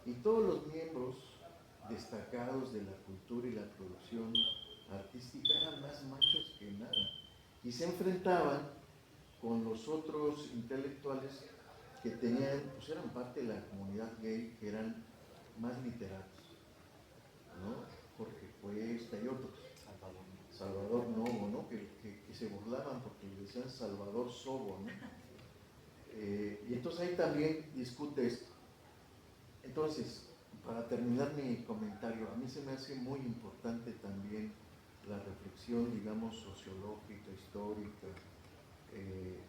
y todos los miembros destacados de la cultura y la producción artística eran más machos que nada, y se enfrentaban con los otros intelectuales que tenían, pues eran parte de la comunidad gay, que eran más literatos, ¿no? Jorge Cuesta y otros. Salvador Novo, ¿no? Que se burlaban porque le decían Salvador Sobo, ¿no? Y entonces ahí también discute esto. Entonces, para terminar mi comentario, a mí se me hace muy importante también la reflexión, digamos, sociológica, histórica,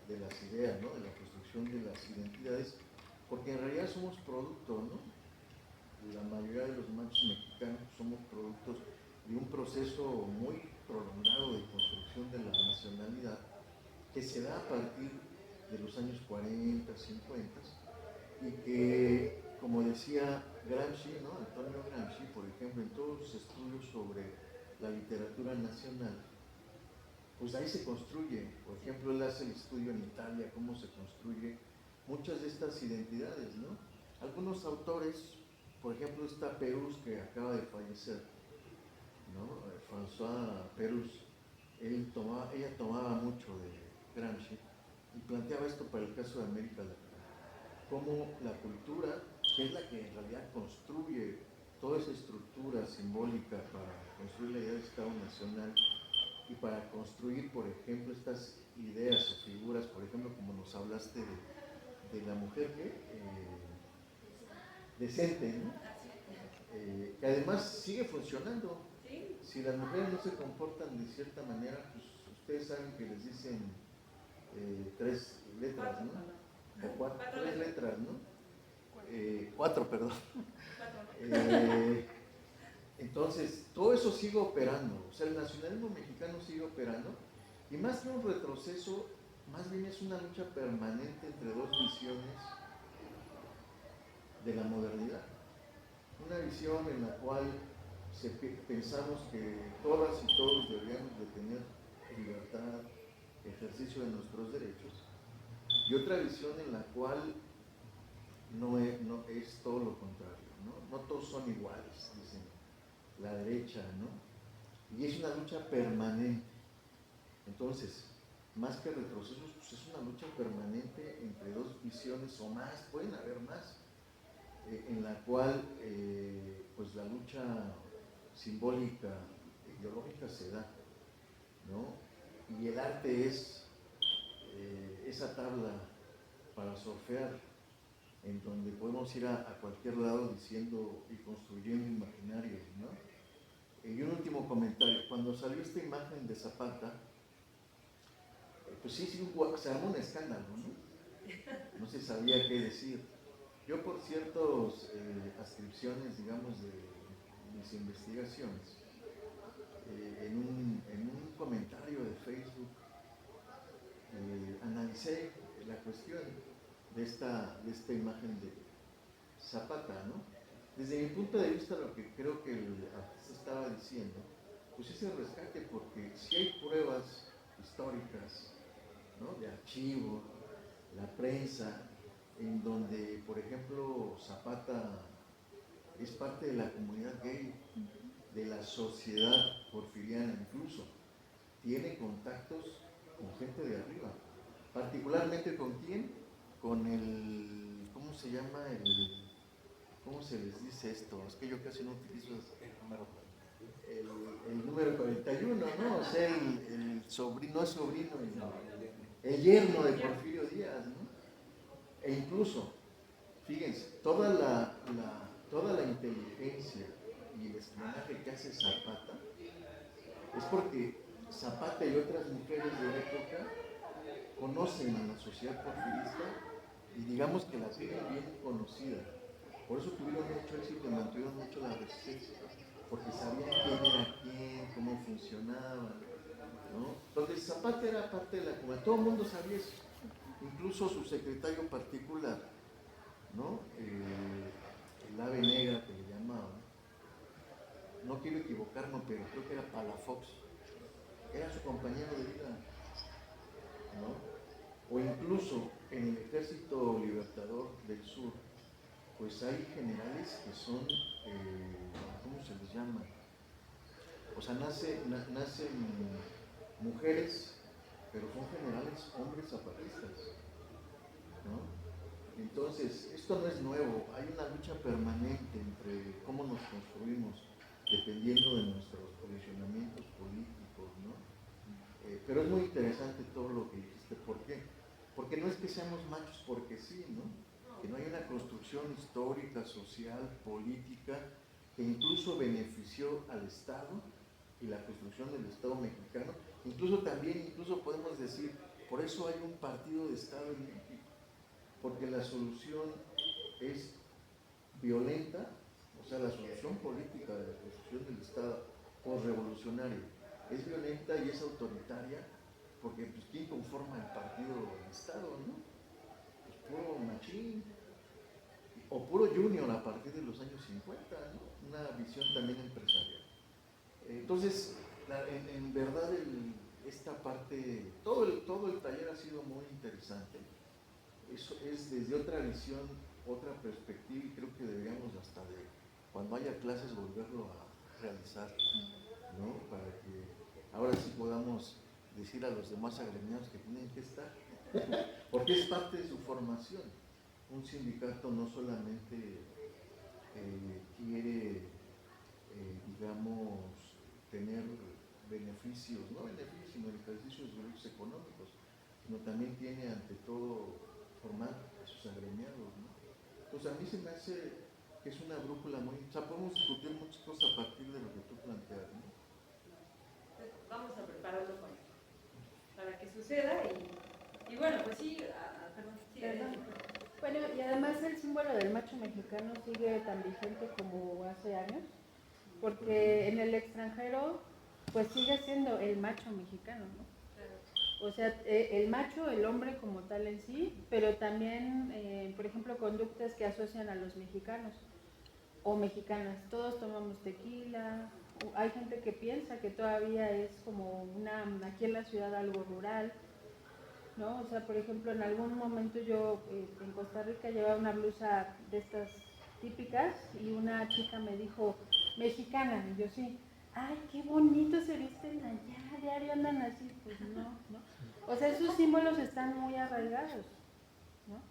de las ideas, ¿no? De la construcción de las identidades, porque en realidad somos producto, ¿no? La mayoría de los machos mexicanos somos productos de un proceso muy prolongado de construcción de la nacionalidad que se da a partir de los años 40, 50, y que, como decía Gramsci, ¿no? Antonio Gramsci, por ejemplo, en todos los estudios sobre la literatura nacional, pues ahí se construye. Por ejemplo, él hace el estudio en Italia, cómo se construye muchas de estas identidades, ¿no? Algunos autores, por ejemplo, está Perus, que acaba de fallecer, ¿no? François Perus, ella tomaba mucho de Gramsci y planteaba esto para el caso de América Latina, cómo la cultura, que es la que en realidad construye toda esa estructura simbólica para construir la idea de Estado Nacional y para construir, por ejemplo, estas ideas o figuras, por ejemplo, como nos hablaste de la mujer decente, ¿no? Que además sigue funcionando. Si las mujeres no se comportan de cierta manera, pues ustedes saben que les dicen 3 letras, ¿no? O 4, 3 letras, ¿no? 4, perdón. Entonces, todo eso sigue operando, o sea, el nacionalismo mexicano sigue operando, y más que un retroceso, más bien es una lucha permanente entre dos visiones de la modernidad. Una visión en la cual pensamos que todas y todos deberíamos de tener libertad, ejercicio de nuestros derechos, y otra visión en la cual no es todo lo contrario, ¿no? No todos son iguales, dicen la derecha, ¿no? Y es una lucha permanente. Entonces, más que retrocesos, pues es una lucha permanente entre dos visiones o más, pueden haber más, en la cual pues la lucha simbólica, ideológica se da, ¿no? Y el arte es esa tabla para surfear, en donde podemos ir a cualquier lado diciendo y construyendo imaginarios, ¿no? Y un último comentario, cuando salió esta imagen de Zapata, pues sí, se armó un escándalo, ¿no? No se sabía qué decir. Yo, por ciertas ascripciones, digamos, de mis investigaciones, en un comentario de Facebook, analicé la cuestión de esta imagen de Zapata, ¿no? Desde mi punto de vista, lo que creo que el artista estaba diciendo, pues es el rescate, porque si hay pruebas históricas, ¿no? De archivo, la prensa, en donde, por ejemplo, Zapata es parte de la comunidad gay, de la sociedad porfiriana incluso, tiene contactos con gente de arriba, particularmente ¿con quién? Con el, ¿cómo se llama? ¿Cómo se les dice esto? Es que yo casi no utilizo el número 41, ¿no? O sea, el sobrino, no es sobrino, el yerno de Porfirio Díaz, ¿no? E incluso, fíjense, toda la inteligencia y el espionaje que hace Zapata es porque Zapata y otras mujeres de la época conocen a la sociedad porfirista y digamos que la tienen bien conocida. Por eso tuvieron mucho éxito y mantuvieron mucho la resistencia, porque sabían quién era quién, cómo funcionaba, ¿no? Entonces Zapata era parte de la comunidad, todo el mundo sabía eso, incluso su secretario particular, ¿no? El ave negra que le llamaban, no quiero equivocarme, pero creo que era Palafox, era su compañero de vida, ¿no? O incluso en el Ejército Libertador del Sur, pues hay generales que son, ¿cómo se les llama? O sea, nacen mujeres, pero son generales hombres zapatistas, ¿no? Entonces, esto no es nuevo, hay una lucha permanente entre cómo nos construimos, dependiendo de nuestros posicionamientos políticos, ¿no? Pero es muy interesante todo lo que dijiste. ¿Por qué? Porque no es que seamos machos porque sí, ¿no? Que no hay una construcción histórica, social, política, que incluso benefició al Estado y la construcción del Estado mexicano. Incluso podemos decir, por eso hay un partido de Estado en México, porque la solución es violenta, o sea, la solución política de la construcción del Estado postrevolucionario es violenta y es autoritaria, porque pues ¿quién conforma el partido del Estado, no? Pues puro machín, o puro junior a partir de los años 50, ¿no? Una visión también empresarial. Entonces, en verdad esta parte, todo el taller ha sido muy interesante. Eso es desde otra visión, otra perspectiva, y creo que deberíamos hasta de cuando haya clases volverlo a realizar, ¿no? Para que ahora sí podamos decir a los demás agremiados que tienen que estar, porque es parte de su formación. Un sindicato no solamente quiere, digamos, tener beneficios, no beneficios, sino el ejercicio de sus derechos económicos, sino también tiene ante todo formar a sus agremiados, ¿no? Entonces a mí se me hace que es una brújula muy... O sea, podemos discutir muchas cosas a partir de lo que tú planteas, ¿no? Vamos a prepararlo para que suceda y bueno, pues sí, perdón, sí, Bueno, y además el símbolo del macho mexicano sigue tan vigente como hace años, porque en el extranjero pues sigue siendo el macho mexicano, ¿no? O sea, el macho, el hombre como tal en sí, pero también, por ejemplo, conductas que asocian a los mexicanos o mexicanas. Todos tomamos tequila, hay gente que piensa que todavía es como aquí en la ciudad algo rural, ¿no? O sea, por ejemplo, en algún momento yo en Costa Rica llevaba una blusa de estas típicas y una chica me dijo, mexicana, y yo sí, ay, qué bonito se visten allá, diario andan así, pues no, ¿no? O sea, esos símbolos están muy arraigados, ¿no?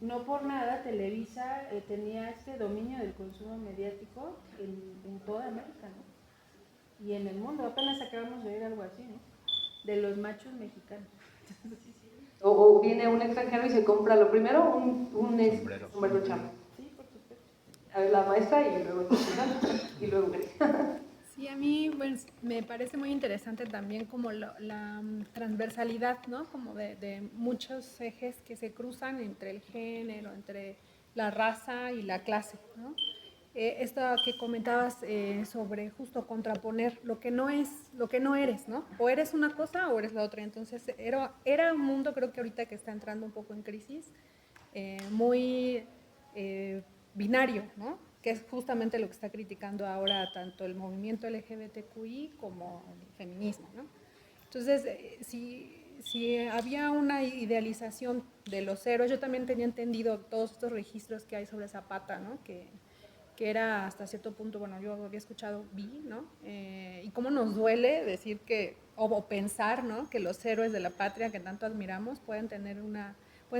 No por nada Televisa tenía este dominio del consumo mediático en toda América, ¿no? Y en el mundo, apenas acabamos de oír algo así, ¿no? De los machos mexicanos. O viene un extranjero y se compra lo primero un sombrero charro. Sí, por supuesto. A ver, la maestra y luego y luego Grace. Sí, a mí pues, me parece muy interesante también como la transversalidad, ¿no? Como de muchos ejes que se cruzan entre el género, entre la raza y la clase, ¿no? Esto que comentabas sobre justo contraponer lo que no es, lo que no eres, ¿no? O eres una cosa o eres la otra. Entonces era un mundo, creo que ahorita que está entrando un poco en crisis, muy binario, ¿no? Que es justamente lo que está criticando ahora tanto el movimiento LGBTQI como el feminismo, ¿no? Entonces, si había una idealización de los héroes, yo también tenía entendido todos estos registros que hay sobre Zapata, ¿no? Que era hasta cierto punto, bueno, yo había escuchado ¿no? Y cómo nos duele decir que, o pensar, ¿no? Que los héroes de la patria que tanto admiramos pueden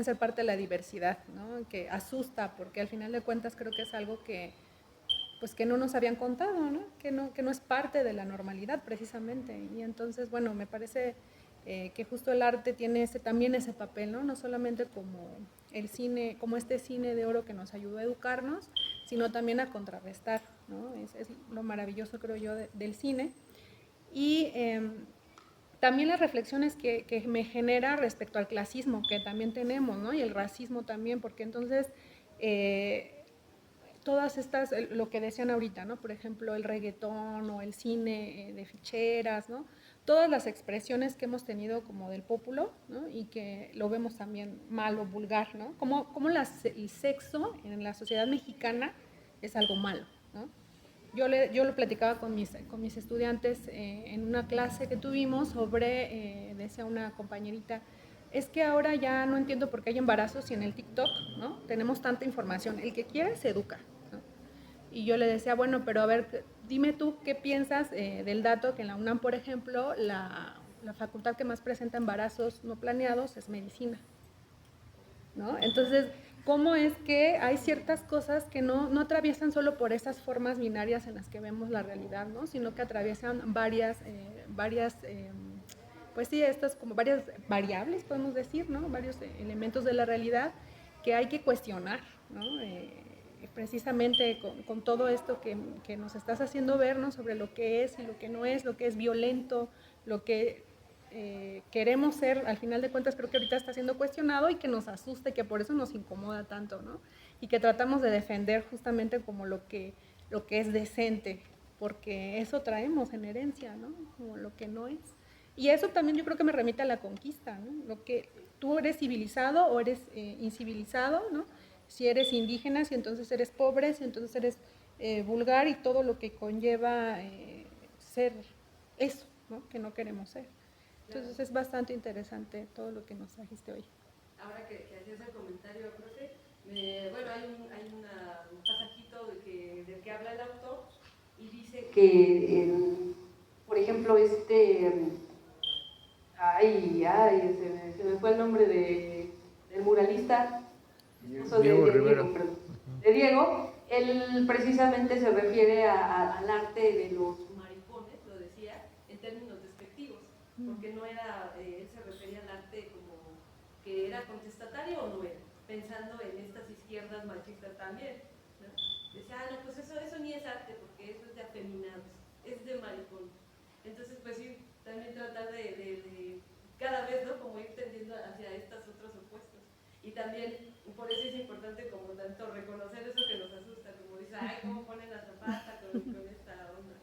ser parte de la diversidad, ¿no? Que asusta, porque al final de cuentas creo que es algo que no nos habían contado, ¿no? Que no es parte de la normalidad precisamente. Y entonces, bueno, me parece que justo el arte tiene también ese papel, ¿no? No solamente como el cine, como este cine de oro que nos ayudó a educarnos, sino también a contrarrestar, ¿no? Es lo maravilloso, creo yo, del cine. Y también las reflexiones que me genera respecto al clasismo que también tenemos, ¿no? Y el racismo también, porque entonces todas estas, lo que decían ahorita, ¿no? Por ejemplo, el reggaetón o el cine de ficheras, ¿no? Todas las expresiones que hemos tenido como del pópulo, ¿no? Y que lo vemos también mal o vulgar, ¿no? Como el sexo en la sociedad mexicana es algo malo, ¿no? yo lo platicaba con mis estudiantes en una clase que tuvimos sobre, decía una compañerita, es que ahora ya no entiendo por qué hay embarazos y en el TikTok, ¿no? Tenemos tanta información, el que quiere se educa, ¿no? Y yo le decía, bueno, pero a ver, dime tú qué piensas del dato que en la UNAM, por ejemplo, la facultad que más presenta embarazos no planeados es medicina, ¿no? Entonces, ¿cómo es que hay ciertas cosas que no atraviesan solo por esas formas binarias en las que vemos la realidad, ¿no? Sino que atraviesan varias pues sí, estas como varias variables, podemos decir, ¿no? Varios elementos de la realidad que hay que cuestionar, ¿no? Precisamente con todo esto que nos estás haciendo ver, ¿no? Sobre lo que es y lo que no es, lo que es violento, lo que queremos ser, al final de cuentas creo que ahorita está siendo cuestionado y que nos asusta y que por eso nos incomoda tanto, ¿no? Y que tratamos de defender justamente como lo que es decente, porque eso traemos en herencia, ¿no? Como lo que no es. Y eso también yo creo que me remite a la conquista, ¿no? Lo que tú eres civilizado o eres incivilizado, ¿no? Si eres indígena, si entonces eres pobre, si entonces eres vulgar y todo lo que conlleva ser eso, ¿no? Que no queremos ser. Entonces es bastante interesante todo lo que nos trajiste hoy. Ahora que hacías el comentario, profe, bueno, hay un pasajito del que habla el autor y dice que, por ejemplo, se me fue el nombre del muralista, Diego Rivera. de Diego, él precisamente se refiere al arte de los maricones, lo decía, en términos despectivos, porque no era, él se refería al arte como que era contestatario o no era, pensando en estas izquierdas machistas también, ¿no? Decía, no, pues eso ni es arte, porque eso es de afeminados, es de maricones. Entonces, pues sí, también tratar de cada vez, ¿no? Como ir tendiendo hacia estos otros opuestos. Y también, por eso es importante como tanto reconocer eso que nos asusta, como dice, ay, ¿cómo ponen a Zapata con esta onda?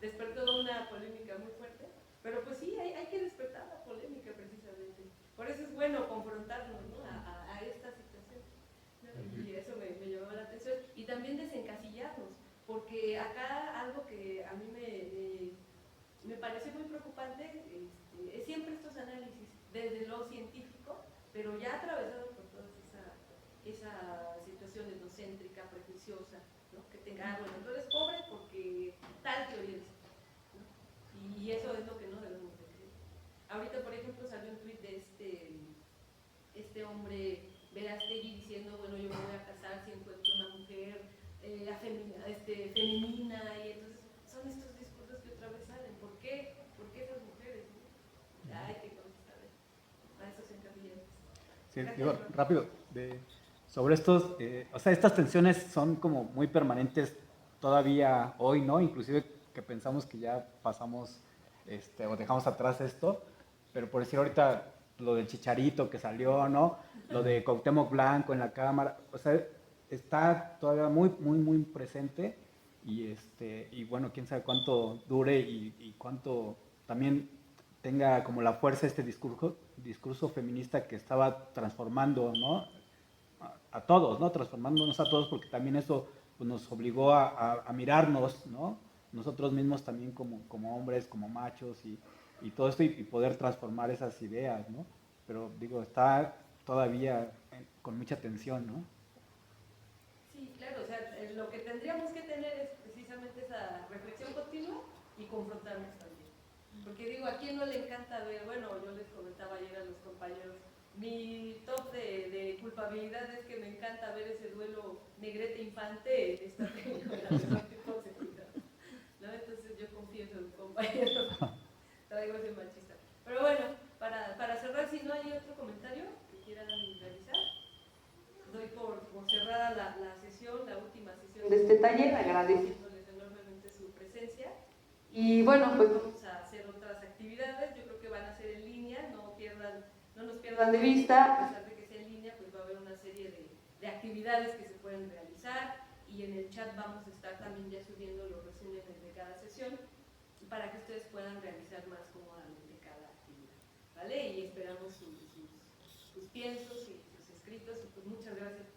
Despertó una polémica muy fuerte, pero pues sí, hay que despertar la polémica precisamente. Por eso es bueno confrontarnos, ¿no? a esta situación, ¿no? Y eso me llamaba la atención. Y también desencasillarnos, porque acá algo que a mí me parece muy preocupante es siempre estos análisis desde lo científico, pero ya atravesado por toda esa situación etnocéntrica, prejuiciosa, ¿no? Que tenga, bueno, tú eres pobre porque tal teoría dice, ¿no? Y eso es lo que no debemos de creer. Ahorita, por ejemplo, salió un tuit de este hombre Verástegui diciendo, bueno, yo me voy a casar si encuentro una mujer femenina, y entonces son estos discursos que otra vez salen. ¿Por qué? ¿Por qué esas mujeres? Hay que contestar a esos encapillantes. Sí, digo, rápido, sobre estos, o sea, estas tensiones son como muy permanentes todavía hoy, ¿no? Inclusive que pensamos que ya pasamos o dejamos atrás esto, pero por decir ahorita lo del Chicharito que salió, ¿no? Lo de Cuauhtémoc Blanco en la Cámara, o sea, está todavía muy, muy, muy presente y bueno, quién sabe cuánto dure y cuánto también tenga como la fuerza este discurso feminista que estaba transformando, ¿no? A todos, ¿no? Transformándonos a todos, porque también eso pues, nos obligó a mirarnos, ¿no? Nosotros mismos también como hombres, como machos y todo esto y poder transformar esas ideas, ¿no? Pero digo, está todavía con mucha tensión, ¿no? Sí, claro, o sea, lo que tendríamos que tener es precisamente esa reflexión continua y confrontarnos también. Porque digo, ¿a quién no le encanta ver? Bueno, yo les comentaba ayer a los compañeros, mi top de culpabilidad es que me encanta ver ese duelo Negrete-Infante en esta película de los tipos de cuidado, ¿no? Entonces yo confieso, compañeros, traigo ese machista. Pero bueno, para cerrar, si no hay otro comentario que quieran realizar, doy por cerrada la sesión, la última sesión de este taller, agradeciéndoles enormemente su presencia. Y bueno, pues vamos a hacer otras actividades, yo creo que van a ser en línea, no nos pierdan de vista, a pesar de que sea en línea, pues va a haber una serie de actividades que se pueden realizar y en el chat vamos a estar también ya subiendo los resúmenes de cada sesión para que ustedes puedan realizar más cómodamente cada actividad, ¿vale? Y esperamos sus piensos y sus escritos y pues muchas gracias